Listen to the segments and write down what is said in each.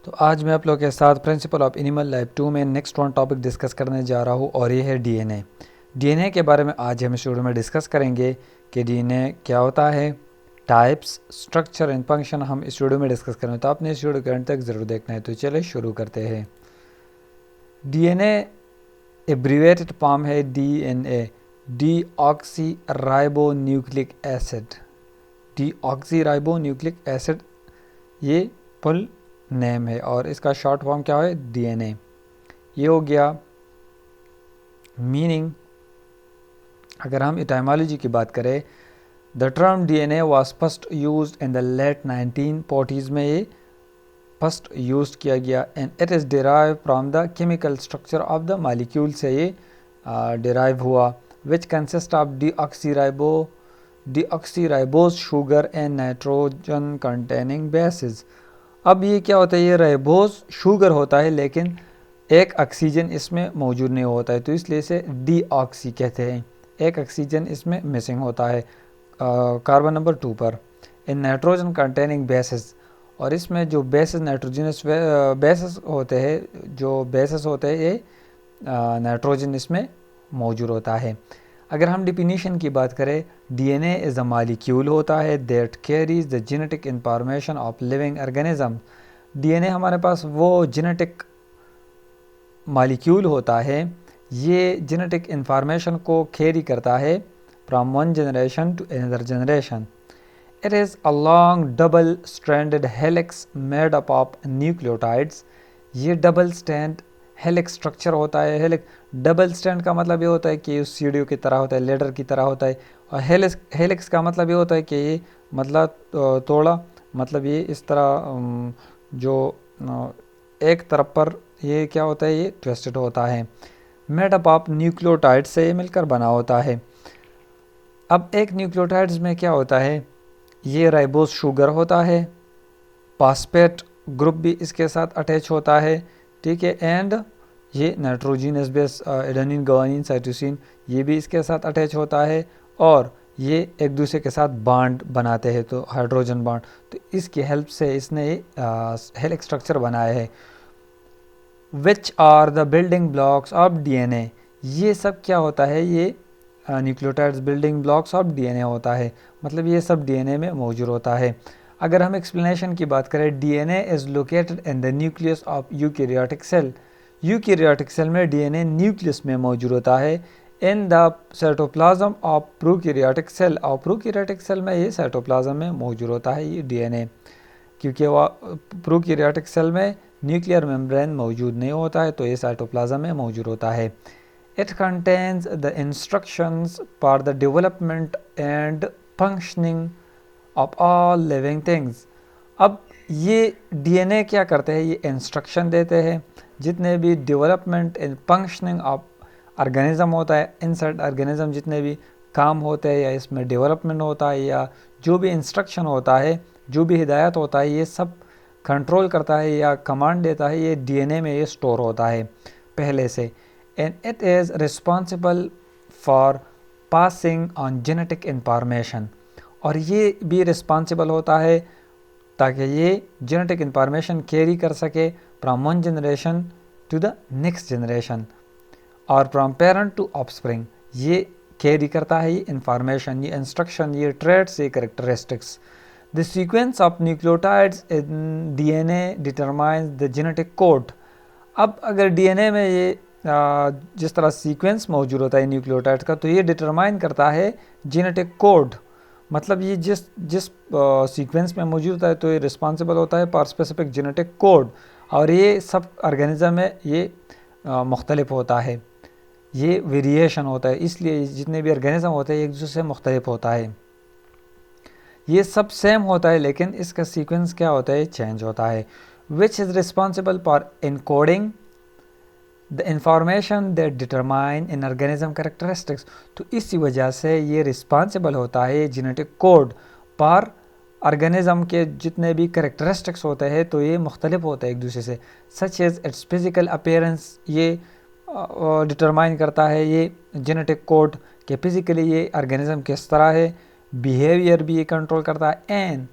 तो आज मैं आप लोगों के साथ प्रिंसिपल ऑफ एनिमल लाइफ 2 में नेक्स्ट वन टॉपिक डिस्कस करने जा रहा हूँ और ये है डीएनए। डीएनए के बारे में आज हम इस वीडियो में डिस्कस करेंगे कि डीएनए क्या होता है, टाइप्स, स्ट्रक्चर एंड फंक्शन हम इस वीडियो में डिस्कस करेंगे। तो आपने इस वीडियो के अंत तक ज़रूर देखना है। तो चलिए शुरू करते हैं। डीएनए एब्रीवेटेड फॉर्म है DNA, deoxy ribo nucleic acid. Deoxy ribo nucleic acid ये फुल नेम है और इसका शॉर्ट फॉर्म क्या है, डीएनए। ये हो गया मीनिंग। अगर हम इटाइमोलॉजी की बात करें, the term DNA was first used in the late 1940s में ये फर्स्ट यूज किया गया and it is derive from the chemical structure of the molecule से ये डिराइव हुआ, which consist of deoxyribose sugar and nitrogen containing bases. अब ये क्या होता है, ये राइबोज शुगर होता है लेकिन एक ऑक्सीजन इसमें मौजूद नहीं होता है, तो इसलिए इसे डीऑक्सी कहते हैं। एक ऑक्सीजन इसमें मिसिंग होता है कार्बन नंबर 2 पर। इन नाइट्रोजन कंटेनिंग बेसिस, और इसमें जो बेसिस नाइट्रोजनस बेसिस होते हैं, जो बेसिस होते हैं ये नाइट्रोजन इसमें मौजूद होता है। अगर हम डिफिनीशन की बात करें, डीएनए इज़ अ मॉलिक्यूल होता है that carries the genetic information of living organism. DNA हमारे पास वो जेनेटिक मॉलिक्यूल होता है, ये जेनेटिक इंफॉर्मेशन को कैरी करता है from one generation to another generation. It is a long double-stranded helix made up of nucleotides। ये डबल स्टैंड हेलिक्स स्ट्रक्चर होता है। डबल स्टैंड का मतलब ये होता है कि ये सीढ़ियों की तरह होता है, लेडर की तरह होता है। और हेलिक्स का मतलब ये होता है कि ये मतलब तोड़ा, मतलब ये इस तरह जो एक तरफ पर ये क्या होता है, ये ट्विस्टेड होता है। मेड अप ऑफ न्यूक्लियोटाइड से ये मिलकर बना होता है। अब एक न्यूक्लियोटाइड्स में क्या होता है, ये राइबोज शुगर होता है, फॉस्फेट ग्रुप भी इसके साथ अटैच होता है, ठीक है, एंड ये nitrogenous base adenine guanine cytosine ये भी इसके साथ अटैच होता है, और ये एक दूसरे के साथ बॉन्ड बनाते हैं, तो हाइड्रोजन बॉन्ड। तो इसकी हेल्प से इसने हेलिक्स स्ट्रक्चर बनाया है। Which are the building blocks of DNA. ये सब क्या होता है, ये nucleotides building blocks of DNA होता है, मतलब ये सब डीएनए में मौजूद होता है। अगर हम एक्सप्लेनेशन की बात करें, DNA is located in the nucleus of eukaryotic cell. Eukaryotic cell में डीएनए न्यूक्लियस में मौजूद होता है। In the cytoplasm of prokaryotic cell, और प्रोकैरियोटिक सेल में ये साइटोप्लाज्म में मौजूद होता है ये डीएनए, क्योंकि वह प्रोकैरियोटिक सेल में न्यूक्लियर मेम्ब्रेन मौजूद नहीं होता है, तो ये साइटोप्लाज्म में मौजूद होता है। It contains the instructions for the development and functioning of all living things। अब ये डीएनए क्या करते हैं, ये इंस्ट्रक्शन देते हैं जितने भी development and functioning of organism होता है, इनसाइड ऑर्गेनिज्म जितने भी काम होते हैं या इसमें डेवलपमेंट होता है या जो भी इंस्ट्रक्शन होता है, जो भी हिदायत होता है, ये सब कंट्रोल करता है या कमांड देता है, ये डीएनए में ये स्टोर होता है पहले से। and it is responsible for passing on genetic information। और ये भी रिस्पॉन्सिबल होता है ताकि ये जेनेटिक इंफॉर्मेशन कैरी कर सके from one generation to the next generation, और फ्रॉम पेरेंट टू ऑफस्प्रिंग। ये कैरी करता है ये इंफॉर्मेशन, ये इंस्ट्रक्शन, ये ट्रेड्स, ये characteristics. The sequence of nucleotides in DNA determines the genetic code. अब अगर डीएनए में ये जिस तरह सीक्वेंस मौजूद होता है न्यूक्लियोटाइड का, तो ये डिटरमाइन करता है जेनेटिक कोड, मतलब ये जिस जिस सीक्वेंस में मौजूद होता है तो ये रिस्पॉन्सिबल होता है फॉर स्पेसिफिक जेनेटिक कोड। और ये सब ऑर्गेनिज्म में ये मुख्तलिफ होता है, ये वेरिएशन होता है, इसलिए जितने भी ऑर्गेनिज्म होते हैं एक दूसरे से मुख्तलिफ होता है। ये सब सेम होता है लेकिन इसका सीक्वेंस क्या होता है, चेंज होता है। Which is responsible for encoding the information that determine in organism characteristics. तो इसी वजह से ये रिस्पॉन्सिबल होता है जेनेटिक कोड पर ऑर्गेनिज्म के जितने भी करेक्टरिस्टिक्स होते हैं, तो ये मुख्तलिफ होते हैं एक दूसरे से। Such as its physical appearance, ये डिटरमाइन करता है ये जेनेटिक कोड कि फिजिकली ये ऑर्गेनिज्म किस तरह है। बिहेवियर भी ये कंट्रोल करता है, एंड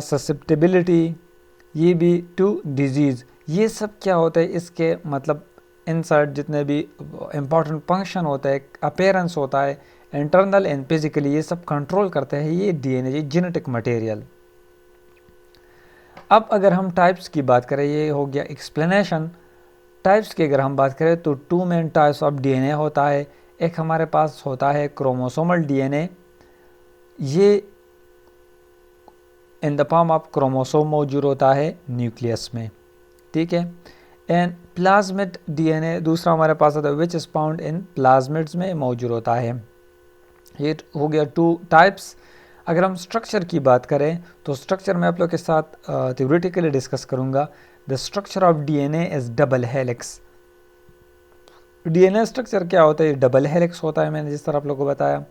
ससेप्टेबिलिटी, ये भी टू डिजीज़। ये सब क्या होता है, इसके मतलब इनसाइड जितने भी इम्पॉर्टेंट फंक्शन होता है, अपीयरेंस होता है, इंटरनल एंड फिजिकली, ये सब कंट्रोल करते हैं ये डीएनए, ये जेनेटिक मटेरियल। अब अगर हम टाइप्स की बात करें, ये हो गया एक्सप्लेनेशन। टाइप्स की अगर हम बात करें तो two main types of DNA होता है। एक हमारे पास होता है क्रोमोसोमल डीएनए, ये in the form of chromosome मौजूद होता है न्यूक्लियस में, ठीक है। एंड प्लाज्मिड डीएनए दूसरा हमारे पास होता है which is found in plasmids में मौजूद होता है। ये हो गया टू टाइप्स। अगर हम स्ट्रक्चर की बात करें तो स्ट्रक्चर मैं आप लोग के साथ थ्योरेटिकली डिस्कस करूंगा। The structure of DNA is double helix. DNA structure क्या होता है, डबल हेलिक्स होता है, मैंने जिस तरह आप लोग को बताया।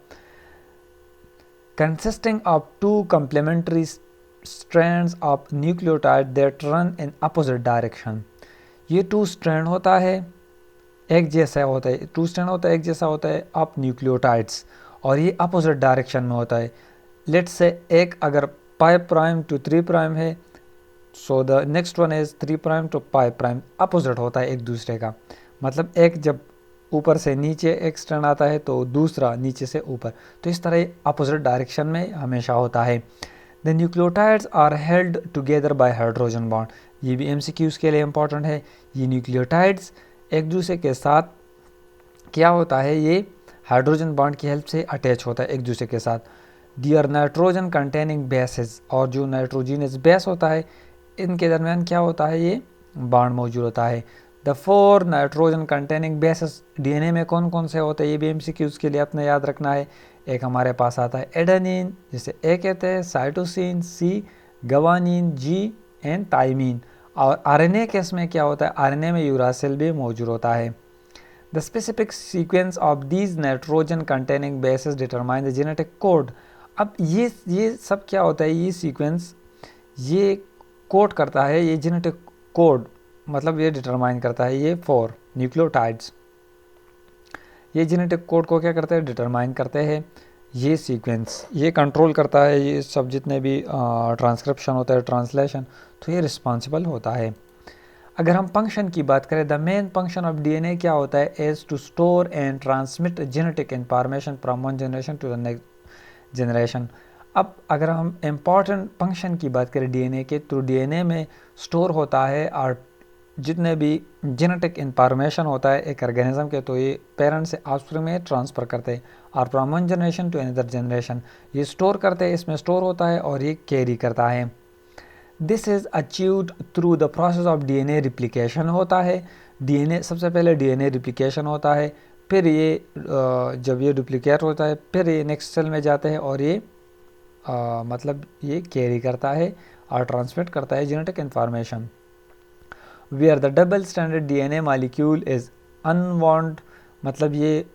Consisting of two complementary strands of nucleotide that run in opposite direction. ये टू स्ट्रैंड होता है, एक जैसा होता है, टू स्ट्रैंड होता है एक जैसा होता है ऑफ न्यूक्लियोटाइड्स, और ये अपोजिट डायरेक्शन में होता है। लेट्स से एक अगर 5 प्राइम टू 3 प्राइम है, so the next one is 3 prime to 5 prime, opposite होता है एक दूसरे का। मतलब एक जब ऊपर से नीचे एक स्ट्रैंड आता है तो दूसरा नीचे से ऊपर, तो इस तरह अपोजिट डायरेक्शन में हमेशा होता है। The nucleotides are held together by hydrogen bond. ये भी एमसीक्यूज के लिए इंपॉर्टेंट है। ये न्यूक्लियोटाइड्स एक दूसरे के साथ क्या होता है, ये हाइड्रोजन बॉन्ड की हेल्प से अटैच होता है एक दूसरे के साथ। दियर नाइट्रोजन कंटेनिंग बेसेस, और जो नाइट्रोजनस बेस होता है इनके दरमियान क्या होता है, ये बॉन्ड मौजूद होता है। The 4 nitrogen containing bases DNA में कौन कौन से होते हैं, ये भी एमसीक्यूज के लिए अपने याद रखना है। एक हमारे पास आता है एडेनिन, जिसे ए कहते हैं, cytosine, C, guanine, G and thymine. और आरएनए केस में क्या होता है, आरएनए में यूरासिल भी मौजूद होता है। The specific sequence of these nitrogen containing bases determine the genetic code. अब ये सब क्या होता है, ये सीक्वेंस ये कोड करता है, ये जेनेटिक कोड मतलब ये डिटरमाइन करता है, ये 4 न्यूक्लियोटाइड्स ये जेनेटिक कोड को क्या करते हैं, डिटरमाइन करते हैं। ये सीक्वेंस ये कंट्रोल करता है ये सब जितने भी ट्रांसक्रिप्शन होता है, ट्रांसलेशन, तो ये रिस्पॉन्सिबल होता है। अगर हम फंक्शन की बात करें, the main function of DNA क्या होता है, is to store and transmit genetic information from one generation to the next generation. अब अगर हम इम्पॉर्टेंट फंक्शन की बात करें डीएनए के, तो डीएनए में स्टोर होता है और जितने भी जेनेटिक इंफॉर्मेशन होता है एक ऑर्गेनिज्म के, तो ये पेरेंट से ऑफस्प्रिंग में ट्रांसफ़र करते हैं और from one generation to another generation ये स्टोर करते हैं, इसमें स्टोर होता है और ये कैरी करता है। This is achieved through the process of DNA replication होता है। डीएनए सबसे पहले डीएनए रिप्लिकेशन होता है, फिर ये जब ये डुप्लीकेट होता है फिर ये नेक्स्ट सेल में जाते हैं और ये मतलब ये कैरी करता है और ट्रांसमिट करता है genetic information. Where the double standard DNA molecule is unwound, मतलब ये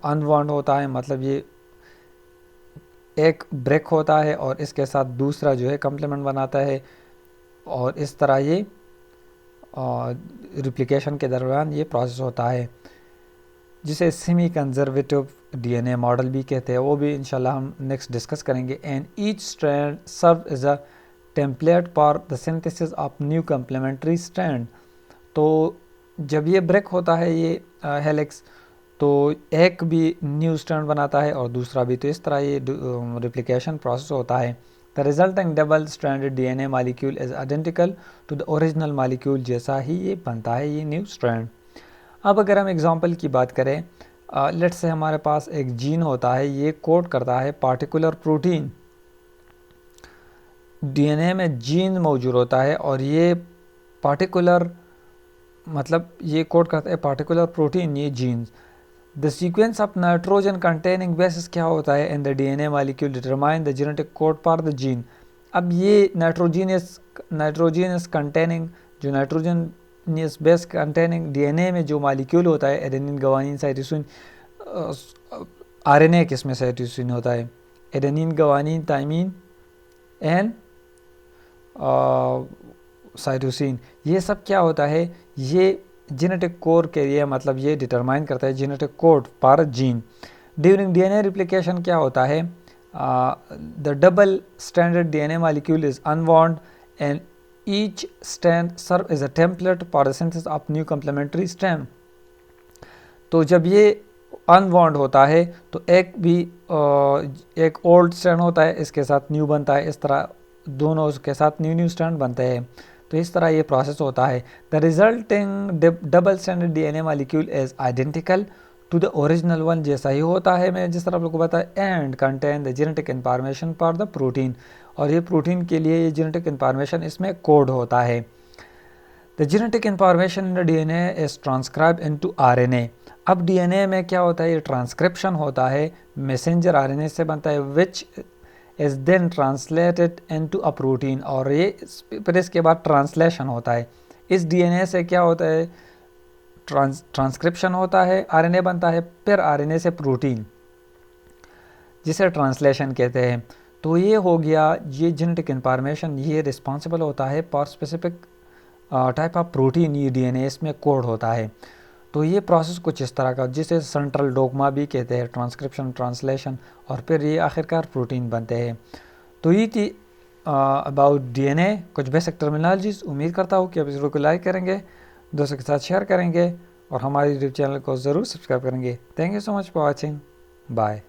अनवांट होता है, मतलब ये एक ब्रेक होता है और इसके साथ दूसरा जो है कम्प्लीमेंट बनाता है, और इस तरह ये रिप्लिकेशन के दरमियान ये प्रोसेस होता है, जिसे सेमी कंजर्वेटिव डीएनए मॉडल भी कहते हैं, वो भी इंशाल्लाह हम नेक्स्ट डिस्कस करेंगे। And each strand serve as a template for the synthesis of new complementary strand. तो जब ये ब्रेक होता है ये हेलिक्स, तो एक भी न्यू स्ट्रैंड बनाता है और दूसरा भी, तो इस तरह ये रिप्लिकेशन प्रोसेस होता है। The resulting double stranded DNA molecule is identical to the original molecule, जैसा ही ये बनता है ये न्यू स्ट्रैंड। अब अगर हम एग्जांपल की बात करें, लेट्स से हमारे पास एक जीन होता है, ये कोड करता है पार्टिकुलर प्रोटीन। डीएनए में जीन मौजूद होता है और ये पार्टिकुलर मतलब ये कोड करता है पार्टिकुलर प्रोटीन, ये genes. The sequence of nitrogen containing bases क्या होता है in the DNA molecule determine the genetic code for the gene. अब ये नाइट्रोजीनस कंटेनिंग जो नाइट्रोजनस बेस कंटेनिंग डीएनए में जो मॉलिक्यूल होता है, एडेनिन, गवानीन, साइटोसिन, आरएनए किसमें साइटोसिन होता है, adenine, guanine, thymine and cytosine, ये सब क्या होता है, ये जेनेटिक कोड के लिए मतलब ये डिटरमाइन करता है genetic code per gene. During DNA replication क्या होता है, the double standard DNA molecule is unwound and each strand serve as a template for the synthesis of new complementary stem। तो जब ये अनवाउंड होता है तो एक ओल्ड स्ट्रैंड होता है, इसके साथ न्यू बनता है, इस तरह दोनों के साथ न्यू स्ट्रैंड बनते हैं। तो इस तरह ये प्रोसेस होता है। The resulting double stranded DNA molecule is identical to the original one, जैसा ही होता है मैं जिस तरह आप लोग को बताया, and contain the genetic information for the protein, और ये प्रोटीन के लिए ये जेनेटिक इंफॉर्मेशन इसमें कोड होता है। The genetic information in the DNA is transcribe into RNA. अब डीएनए में क्या होता है, ये ट्रांसक्रिप्शन होता है, मैसेंजर आरएनए से बनता है, which is then translated into a protein, और ये फिर इसके बाद ट्रांसलेशन होता है। इस डीएनए से क्या होता है, ट्रांसक्रिप्शन होता है, आरएनए बनता है, फिर आरएनए से प्रोटीन, जिसे ट्रांसलेशन कहते हैं। तो ये हो गया, ये जेनेटिक इंफॉर्मेशन ये रिस्पॉन्सिबल होता है for specific type of protein, ये डीएनए इसमें कोड होता है। तो ये प्रोसेस कुछ इस तरह का, जिसे सेंट्रल डोग्मा भी कहते हैं, ट्रांसक्रिप्शन, ट्रांसलेशन, और फिर ये आखिरकार प्रोटीन बनते हैं। तो ये थी अबाउट डीएनए कुछ बेसिक टर्मिनोलॉजीज। उम्मीद करता हूँ कि आप इस वीडियो को लाइक करेंगे, दोस्तों के साथ शेयर करेंगे, और हमारे यूट्यूब चैनल को ज़रूर सब्सक्राइब करेंगे। Thank you so much for watching, bye.